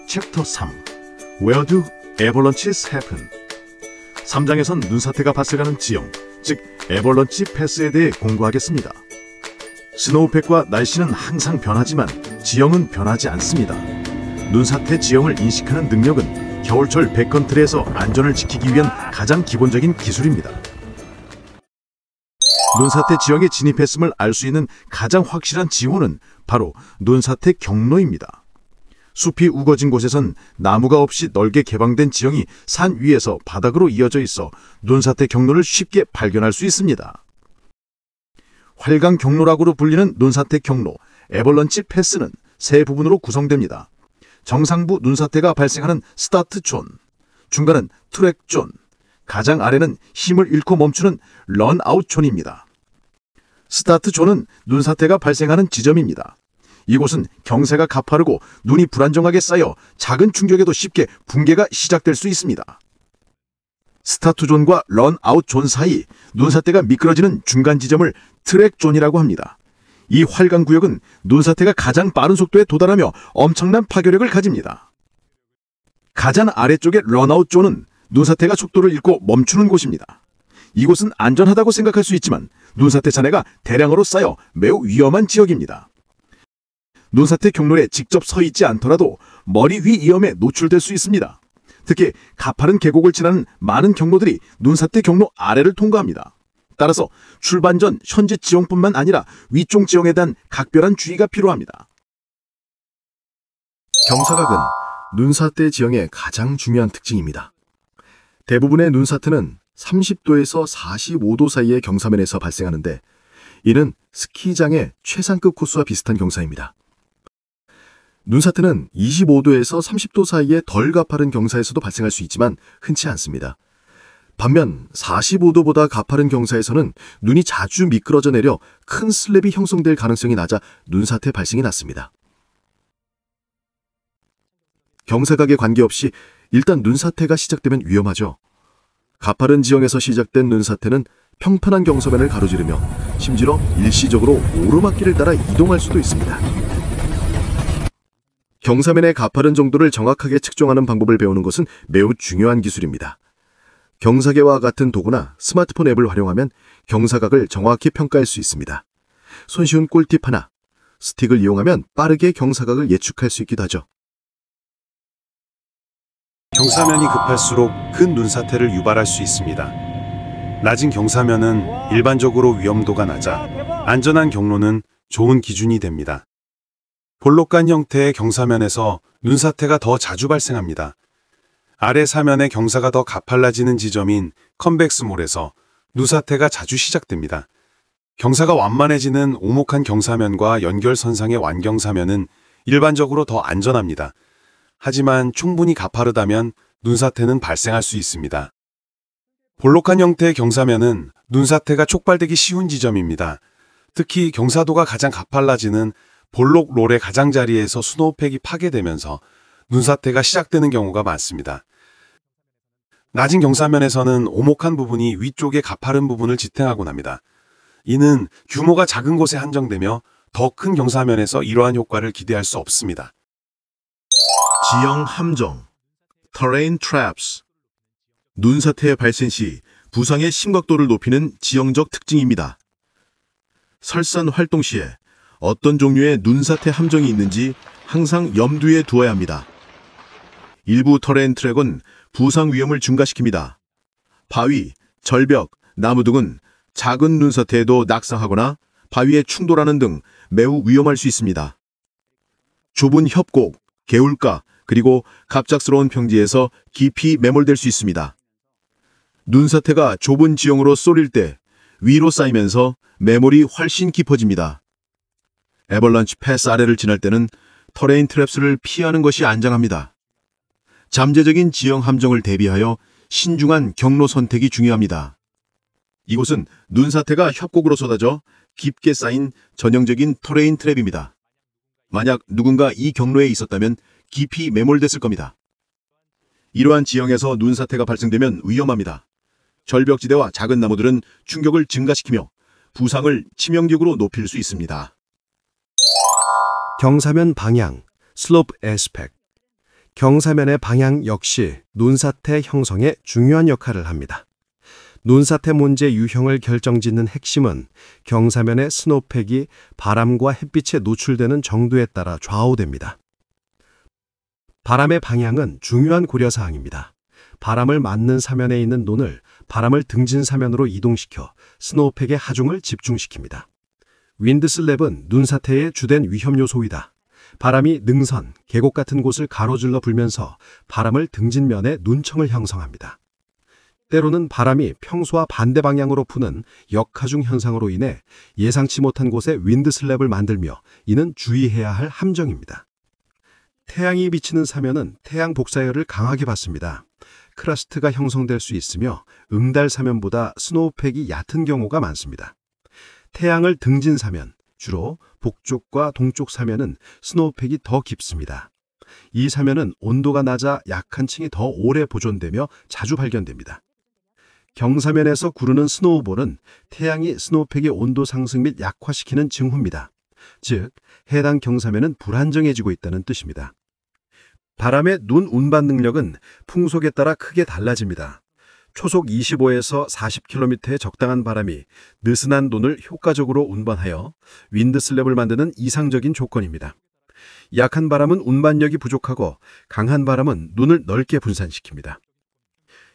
챕터 3 Where do avalanches happen? 3장에선 눈사태가 발생하는 지형, 즉 애벌런치 패스에 대해 공부하겠습니다. 스노우팩과 날씨는 항상 변하지만 지형은 변하지 않습니다. 눈사태 지형을 인식하는 능력은 겨울철 백컨트리에서 안전을 지키기 위한 가장 기본적인 기술입니다. 눈사태 지형에 진입했음을 알 수 있는 가장 확실한 징후는 바로 눈사태 경로입니다. 숲이 우거진 곳에선 나무가 없이 넓게 개방된 지형이 산 위에서 바닥으로 이어져 있어 눈사태 경로를 쉽게 발견할 수 있습니다. 활강 경로라고도 불리는 눈사태 경로, 애벌런치 패스는 세 부분으로 구성됩니다. 정상부 눈사태가 발생하는 스타트 존, 중간은 트랙 존, 가장 아래는 힘을 잃고 멈추는 런아웃 존입니다. 스타트 존은 눈사태가 발생하는 지점입니다. 이곳은 경사가 가파르고 눈이 불안정하게 쌓여 작은 충격에도 쉽게 붕괴가 시작될 수 있습니다. 스타트 존과 런아웃 존 사이 눈사태가 미끄러지는 중간 지점을 트랙 존이라고 합니다. 이 활강 구역은 눈사태가 가장 빠른 속도에 도달하며 엄청난 파괴력을 가집니다. 가장 아래쪽의 런아웃 존은 눈사태가 속도를 잃고 멈추는 곳입니다. 이곳은 안전하다고 생각할 수 있지만 눈사태 잔해가 대량으로 쌓여 매우 위험한 지역입니다. 눈사태 경로에 직접 서 있지 않더라도 머리 위 위험에 노출될 수 있습니다. 특히 가파른 계곡을 지나는 많은 경로들이 눈사태 경로 아래를 통과합니다. 따라서 출발 전 현재 지형뿐만 아니라 위쪽 지형에 대한 각별한 주의가 필요합니다. 경사각은 눈사태 지형의 가장 중요한 특징입니다. 대부분의 눈사태는 30도에서 45도 사이의 경사면에서 발생하는데 이는 스키장의 최상급 코스와 비슷한 경사입니다. 눈사태는 25도에서 30도 사이의 덜 가파른 경사에서도 발생할 수 있지만 흔치 않습니다. 반면 45도보다 가파른 경사에서는 눈이 자주 미끄러져 내려 큰 슬랩이 형성될 가능성이 낮아 눈사태 발생이 낮습니다. 경사각에 관계없이 일단 눈사태가 시작되면 위험하죠. 가파른 지형에서 시작된 눈사태는 평탄한 경사면을 가로지르며 심지어 일시적으로 오르막길을 따라 이동할 수도 있습니다. 경사면의 가파른 정도를 정확하게 측정하는 방법을 배우는 것은 매우 중요한 기술입니다. 경사계와 같은 도구나 스마트폰 앱을 활용하면 경사각을 정확히 평가할 수 있습니다. 손쉬운 꿀팁 하나, 스틱을 이용하면 빠르게 경사각을 예측할 수 있기도 하죠. 경사면이 급할수록 큰 눈사태를 유발할 수 있습니다. 낮은 경사면은 일반적으로 위험도가 낮아 안전한 경로는 좋은 기준이 됩니다. 볼록간 형태의 경사면에서 눈사태가 더 자주 발생합니다. 아래 사면의 경사가 더 가팔라지는 지점인 컨벡스몰에서 눈사태가 자주 시작됩니다. 경사가 완만해지는 오목한 경사면과 연결선상의 완경사면은 일반적으로 더 안전합니다. 하지만 충분히 가파르다면 눈사태는 발생할 수 있습니다. 볼록한 형태의 경사면은 눈사태가 촉발되기 쉬운 지점입니다. 특히 경사도가 가장 가팔라지는 볼록 롤의 가장자리에서 스노우팩이 파괴되면서 눈사태가 시작되는 경우가 많습니다. 낮은 경사면에서는 오목한 부분이 위쪽의 가파른 부분을 지탱하곤 합니다. 이는 규모가 작은 곳에 한정되며 더 큰 경사면에서 이러한 효과를 기대할 수 없습니다. 지형 함정, Terrain Traps. 눈사태의 발생 시 부상의 심각도를 높이는 지형적 특징입니다. 설산 활동 시에 어떤 종류의 눈사태 함정이 있는지 항상 염두에 두어야 합니다. 일부 터레인 트랙은 부상 위험을 증가시킵니다. 바위, 절벽, 나무 등은 작은 눈사태에도 낙상하거나 바위에 충돌하는 등 매우 위험할 수 있습니다. 좁은 협곡, 개울가, 그리고 갑작스러운 평지에서 깊이 매몰될 수 있습니다. 눈사태가 좁은 지형으로 쏠릴 때 위로 쌓이면서 매몰이 훨씬 깊어집니다. 애벌런치 패스 아래를 지날 때는 터레인 트랩스를 피하는 것이 안전합니다. 잠재적인 지형 함정을 대비하여 신중한 경로 선택이 중요합니다. 이곳은 눈사태가 협곡으로 쏟아져 깊게 쌓인 전형적인 터레인 트랩입니다. 만약 누군가 이 경로에 있었다면 깊이 매몰됐을 겁니다. 이러한 지형에서 눈사태가 발생되면 위험합니다. 절벽지대와 작은 나무들은 충격을 증가시키며 부상을 치명적으로 높일 수 있습니다. 경사면 방향, 슬로프 에스펙. 경사면의 방향 역시 눈사태 형성에 중요한 역할을 합니다. 눈사태 문제 유형을 결정짓는 핵심은 경사면의 스노우팩이 바람과 햇빛에 노출되는 정도에 따라 좌우됩니다. 바람의 방향은 중요한 고려사항입니다. 바람을 맞는 사면에 있는 눈을 바람을 등진 사면으로 이동시켜 스노우팩의 하중을 집중시킵니다. 윈드슬랩은 눈사태의 주된 위험 요소이다. 바람이 능선, 계곡 같은 곳을 가로질러 불면서 바람을 등진 면에 눈청을 형성합니다. 때로는 바람이 평소와 반대 방향으로 부는 역하중 현상으로 인해 예상치 못한 곳에 윈드슬랩을 만들며 이는 주의해야 할 함정입니다. 태양이 비치는 사면은 태양 복사열을 강하게 받습니다. 크러스트가 형성될 수 있으며 응달 사면보다 스노우팩이 얕은 경우가 많습니다. 태양을 등진 사면, 주로 북쪽과 동쪽 사면은 스노우팩이 더 깊습니다. 이 사면은 온도가 낮아 약한 층이 더 오래 보존되며 자주 발견됩니다. 경사면에서 구르는 스노우볼은 태양이 스노우팩의 온도 상승 및 약화시키는 징후입니다. 즉, 해당 경사면은 불안정해지고 있다는 뜻입니다. 바람의 눈 운반 능력은 풍속에 따라 크게 달라집니다. 초속 25에서 40km의 적당한 바람이 느슨한 눈을 효과적으로 운반하여 윈드슬랩을 만드는 이상적인 조건입니다. 약한 바람은 운반력이 부족하고 강한 바람은 눈을 넓게 분산시킵니다.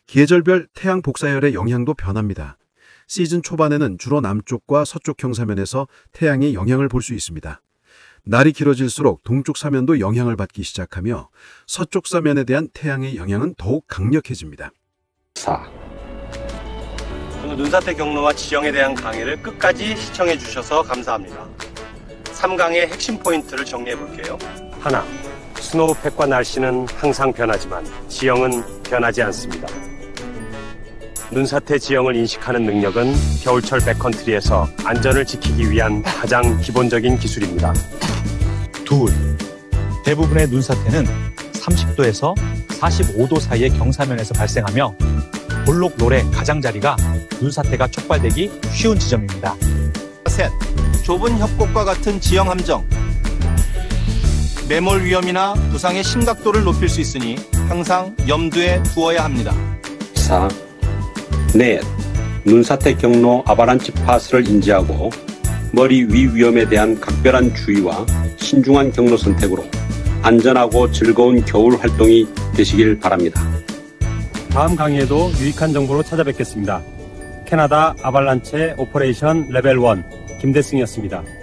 계절별 태양 복사열의 영향도 변합니다. 시즌 초반에는 주로 남쪽과 서쪽 경사면에서 태양의 영향을 볼 수 있습니다. 날이 길어질수록 동쪽 사면도 영향을 받기 시작하며 서쪽 사면에 대한 태양의 영향은 더욱 강력해집니다. 4. 눈사태 경로와 지형에 대한 강의를 끝까지 시청해 주셔서 감사합니다. 3강의 핵심 포인트를 정리해 볼게요. 하나, 스노우팩과 날씨는 항상 변하지만 지형은 변하지 않습니다. 눈사태 지형을 인식하는 능력은 겨울철 백컨트리에서 안전을 지키기 위한 가장 기본적인 기술입니다. 둘, 대부분의 눈사태는 30도에서 45도 사이의 경사면에서 발생하며 볼록 롤의 가장자리가 눈사태가 촉발되기 쉬운 지점입니다. 셋, 좁은 협곡과 같은 지형 함정. 매몰 위험이나 부상의 심각도를 높일 수 있으니 항상 염두에 두어야 합니다. 4. 넷, 눈사태 경로 아바란치 파스를 인지하고 머리 위 위험에 대한 각별한 주의와 신중한 경로 선택으로 안전하고 즐거운 겨울 활동이 되시길 바랍니다. 다음 강의에도 유익한 정보로 찾아뵙겠습니다. 캐나다 아발란체 오퍼레이션 레벨 1 김대승이었습니다.